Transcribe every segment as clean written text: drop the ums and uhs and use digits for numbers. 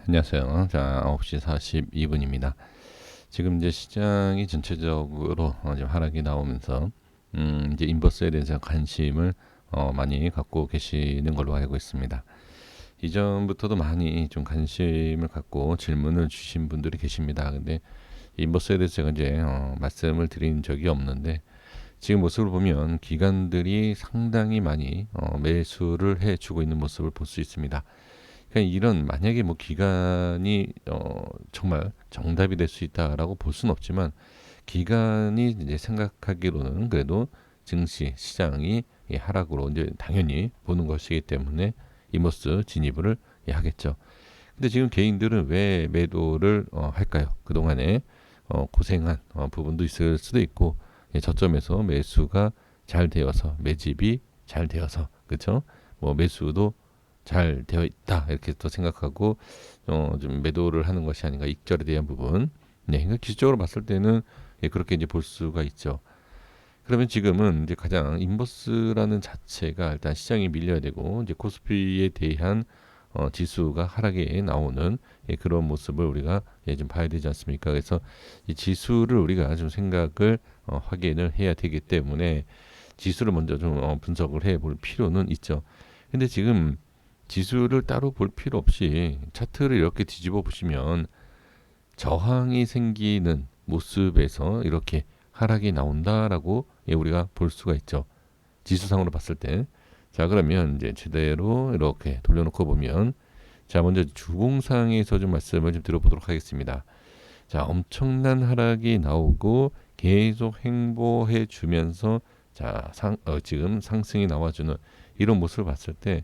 안녕하세요. 자, 9시 42분입니다. 지금 이제 시장이 전체적으로 지금 하락이 나오면서 이제 인버스에 대해서 관심을 많이 갖고 계시는 걸로 알고 있습니다. 이전부터도 많이 좀 관심을 갖고 질문을 주신 분들이 계십니다. 근데 인버스에 대해서 제가 이제 말씀을 드린 적이 없는데 지금 모습을 보면 기관들이 상당히 많이 매수를 해주고 있는 모습을 볼 수 있습니다. 그러니까 이런 만약에 뭐 기간이 정말 정답이 될 수 있다라고 볼 수는 없지만 기간이 이제 생각하기로는 그래도 증시 시장이 하락으로 이제 당연히 보는 것이기 때문에 이모스 진입을 하겠죠. 근데 지금 개인들은 왜 매도를 할까요? 그동안에 고생한 부분도 있을 수도 있고 저점에서 매수가 잘 되어서 매집이 잘 되어서 그렇죠? 뭐 매수도 잘 되어 있다 이렇게 또 생각하고 좀 매도를 하는 것이 아닌가 익절에 대한 부분. 네, 그러니까 기술적으로 봤을 때는 그렇게 이제 볼 수가 있죠. 그러면 지금은 이제 가장 인버스라는 자체가 일단 시장이 밀려야 되고 이제 코스피에 대한 지수가 하락에 나오는 그런 모습을 우리가 좀 봐야 되지 않습니까? 그래서 이 지수를 우리가 좀 생각을 확인을 해야 되기 때문에 지수를 먼저 좀 분석을 해 볼 필요는 있죠. 근데 지금 지수를 따로 볼 필요 없이 차트를 이렇게 뒤집어 보시면 저항이 생기는 모습에서 이렇게 하락이 나온다라고 우리가 볼 수가 있죠. 지수상으로 봤을 때. 자, 그러면 이제 제대로 이렇게 돌려놓고 보면 자, 먼저 주봉상에서 좀 말씀을 좀 들어보도록 하겠습니다. 자, 엄청난 하락이 나오고 계속 행보해 주면서 자, 지금 상승이 나와주는 이런 모습을 봤을 때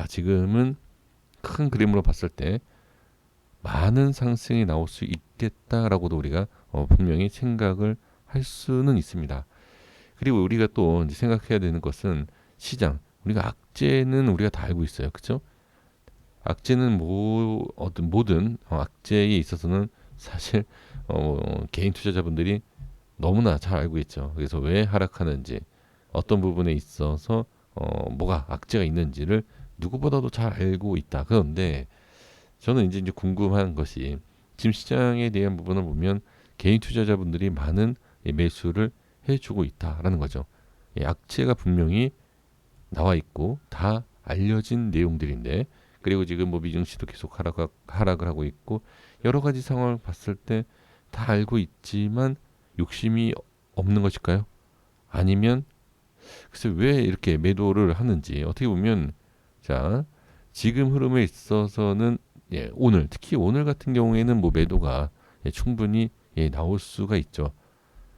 지금은 큰 그림으로 봤을 때 많은 상승이 나올 수 있겠다라고도 우리가 분명히 생각을 할 수는 있습니다. 그리고 우리가 또 이제 생각해야 되는 것은 시장. 우리가 악재는 우리가 다 알고 있어요. 그렇죠? 악재는 어떤 모든 악재에 있어서는 사실 개인 투자자분들이 너무나 잘 알고 있죠. 그래서 왜 하락하는지, 어떤 부분에 있어서 뭐가 악재가 있는지를 누구보다도 잘 알고 있다. 그런데 저는 이제 궁금한 것이 지금 시장에 대한 부분을 보면 개인 투자자분들이 많은 매수를 해주고 있다라는 거죠. 악재가 분명히 나와 있고 다 알려진 내용들인데 그리고 지금 뭐 미증시도 계속 하락을 하고 있고 여러 가지 상황을 봤을 때 다 알고 있지만 욕심이 없는 것일까요? 아니면 글쎄 왜 이렇게 매도를 하는지 어떻게 보면 자 지금 흐름에 있어서는 오늘 특히 오늘 같은 경우에는 뭐 매도가 충분히 나올 수가 있죠.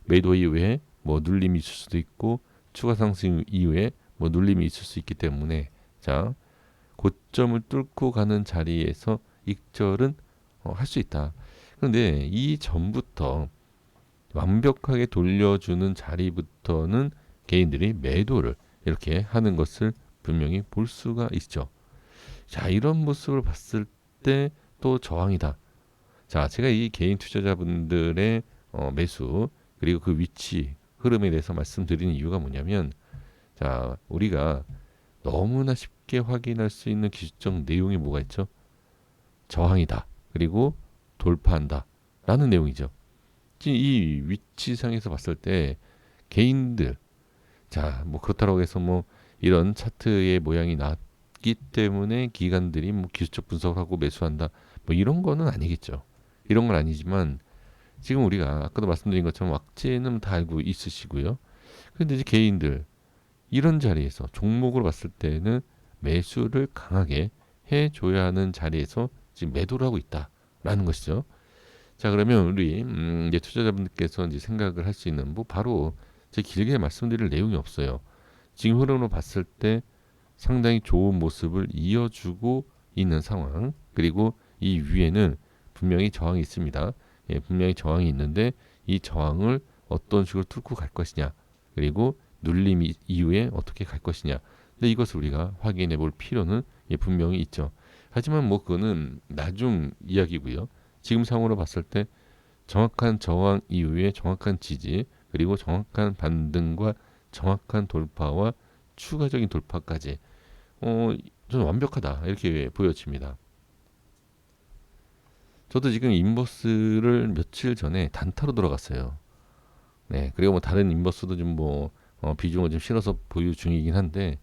매도 이후에 뭐 눌림이 있을 수도 있고 추가 상승 이후에 뭐 눌림이 있을 수 있기 때문에 자 고점을 뚫고 가는 자리에서 익절은 할 수 있다. 그런데 이 전부터 완벽하게 돌려주는 자리부터는 개인들이 매도를 이렇게 하는 것을 분명히 볼 수가 있죠. 자, 이런 모습을 봤을 때 또 저항이다. 자, 제가 이 개인 투자자분들의 매수 그리고 그 위치 흐름에 대해서 말씀드리는 이유가 뭐냐면 자, 우리가 너무나 쉽게 확인할 수 있는 기술적 내용이 뭐가 있죠? 저항이다. 그리고 돌파한다. 라는 내용이죠. 지금 이 위치상에서 봤을 때 개인들 자, 뭐 그렇다고 해서 뭐 이런 차트의 모양이 났기 때문에 기관들이 뭐 기술적 분석을 하고 매수한다. 뭐 이런 거는 아니겠죠. 이런 건 아니지만 지금 우리가 아까도 말씀드린 것처럼 악재는 다 알고 있으시고요. 근데 이제 개인들 이런 자리에서 종목으로 봤을 때는 매수를 강하게 해줘야 하는 자리에서 지금 매도를 하고 있다라는 것이죠. 자, 그러면 우리 이제 투자자분들께서 이제 생각을 할 수 있는 뭐 바로 제 길게 말씀드릴 내용이 없어요. 지금 흐름으로 봤을 때 상당히 좋은 모습을 이어주고 있는 상황. 그리고 이 위에는 분명히 저항이 있습니다. 분명히 저항이 있는데 이 저항을 어떤 식으로 뚫고 갈 것이냐. 그리고 눌림 이후에 어떻게 갈 것이냐. 근데 이것을 우리가 확인해 볼 필요는 분명히 있죠. 하지만 뭐 그거는 나중 이야기고요. 지금 상황으로 봤을 때 정확한 저항 이후에 정확한 지지 그리고 정확한 반등과 정확한 돌파와 추가적인 돌파까지 저는 완벽하다 이렇게 보여집니다. 저도 지금 인버스를 며칠 전에 단타로 들어갔어요. 네, 그리고 뭐 다른 인버스도 좀 뭐 비중을 좀 실어서 보유 중이긴 한데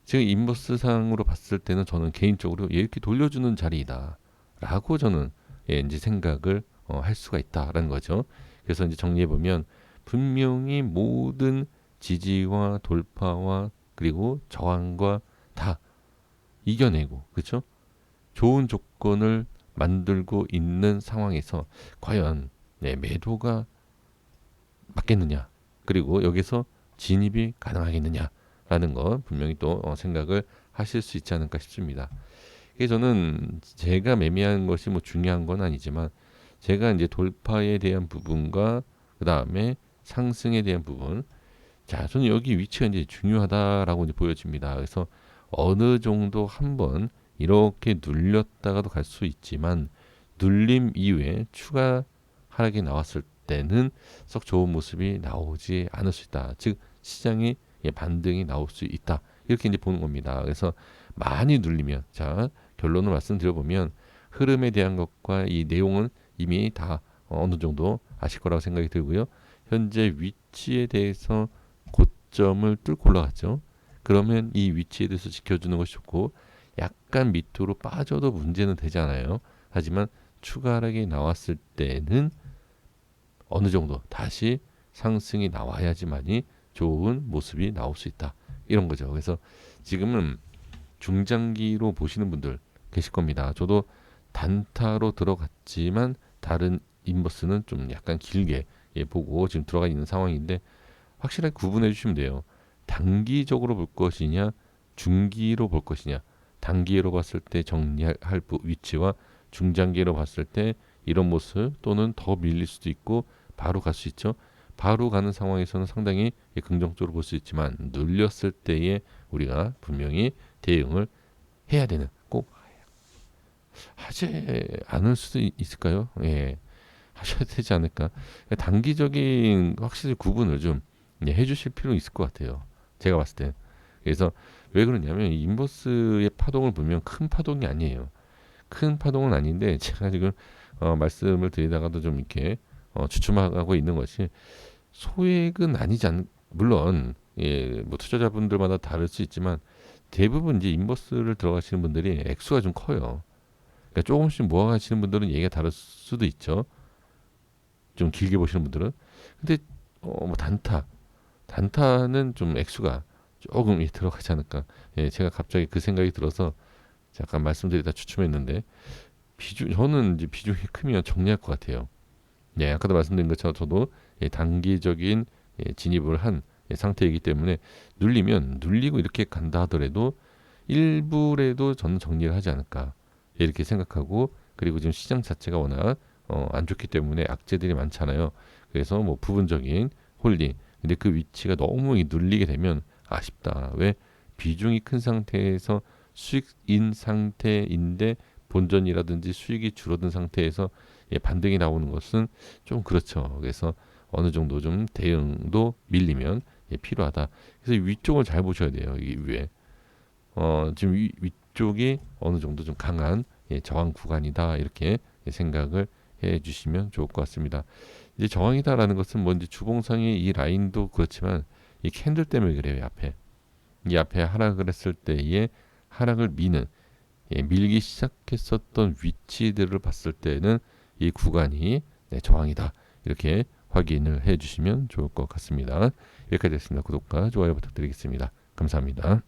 지금 인버스 상으로 봤을 때는 저는 개인적으로 이렇게 돌려주는 자리이다라고 저는 이제 생각을 할 수가 있다라는 거죠. 그래서 이제 정리해 보면 분명히 모든 지지와 돌파와 그리고 저항과 다 이겨내고 그렇죠? 좋은 조건을 만들고 있는 상황에서 과연 매도가 맞겠느냐 그리고 여기서 진입이 가능하겠느냐라는 거 분명히 또 생각을 하실 수 있지 않을까 싶습니다. 이게 저는 제가 매매한 것이 뭐 중요한 건 아니지만 제가 이제 돌파에 대한 부분과 그 다음에 상승에 대한 부분 자 저는 여기 위치가 이제 중요하다라고 이제 보여집니다. 그래서 어느 정도 한번 이렇게 눌렸다가도 갈 수 있지만 눌림 이후에 추가 하락이 나왔을 때는 썩 좋은 모습이 나오지 않을 수 있다. 즉 시장이 반등이 나올 수 있다. 이렇게 이제 보는 겁니다. 그래서 많이 눌리면 자 결론을 말씀드려보면 흐름에 대한 것과 이 내용은 이미 다 어느 정도 아실 거라고 생각이 들고요. 현재 위치에 대해서 고점을 뚫고 올라갔죠. 그러면 이 위치에 대해서 지켜주는 것이 좋고 약간 밑으로 빠져도 문제는 되지 않아요. 하지만 추가 하락이 나왔을 때는 어느 정도 다시 상승이 나와야지만이 좋은 모습이 나올 수 있다. 이런 거죠. 그래서 지금은 중장기로 보시는 분들 계실 겁니다. 저도 단타로 들어갔지만 다른 인버스는 좀 약간 길게 보고 지금 들어가 있는 상황인데 확실하게 구분해 주시면 돼요. 단기적으로 볼 것이냐 중기로 볼 것이냐 단기로 봤을 때 정리할 위치와 중장기로 봤을 때 이런 모습 또는 더 밀릴 수도 있고 바로 갈 수 있죠. 바로 가는 상황에서는 상당히 긍정적으로 볼 수 있지만 눌렸을 때에 우리가 분명히 대응을 해야 되는 꼭 하지 않을 수도 있을까요? 예, 하셔야 되지 않을까. 단기적인 확실히 구분을 좀 해주실 필요 있을 것 같아요. 제가 봤을 때. 그래서 왜 그러냐면 인버스의 파동을 보면 큰 파동이 아니에요. 큰 파동은 아닌데 제가 지금 말씀을 드리다가도 좀 이렇게 주춤하고 있는 것이 소액은 아니지 않 물론 뭐 투자자분들마다 다를 수 있지만 대부분 이제 인버스를 들어가시는 분들이 액수가 좀 커요. 그러니까 조금씩 모아가시는 분들은 얘기가 다를 수도 있죠. 좀 길게 보시는 분들은. 근데 뭐 단타는 좀 액수가 조금 들어가지 않을까. 제가 갑자기 그 생각이 들어서 잠깐 말씀드리다 주춤했는데 저는 이제 비중이 크면 정리할 것 같아요. 아까도 말씀드린 것처럼 저도 단기적인 진입을 한 상태이기 때문에 눌리면 눌리고 이렇게 간다 하더라도 일부라도 저는 정리를 하지 않을까 이렇게 생각하고 그리고 지금 시장 자체가 워낙 안 좋기 때문에 악재들이 많잖아요. 그래서 뭐 부분적인 홀딩 근데 그 위치가 너무 눌리게 되면 아쉽다. 왜 비중이 큰 상태에서 수익인 상태인데 본전이라든지 수익이 줄어든 상태에서 반등이 나오는 것은 좀 그렇죠. 그래서 어느 정도 좀 대응도 밀리면 필요하다. 그래서 위쪽을 잘 보셔야 돼요. 이 위에 지금 위쪽이 어느 정도 좀 강한 저항 구간이다 이렇게 생각을 해주시면 좋을 것 같습니다. 이제 저항이다라는 것은 뭐 이제 주봉상의 이 라인도 그렇지만 이 캔들 때문에 그래요. 이 앞에 하락을 했을 때의 하락을 미는 밀기 시작했었던 위치들을 봤을 때는 이 구간이 저항이다 이렇게 확인을 해주시면 좋을 것 같습니다. 여기까지 됐습니다. 구독과 좋아요 부탁드리겠습니다. 감사합니다.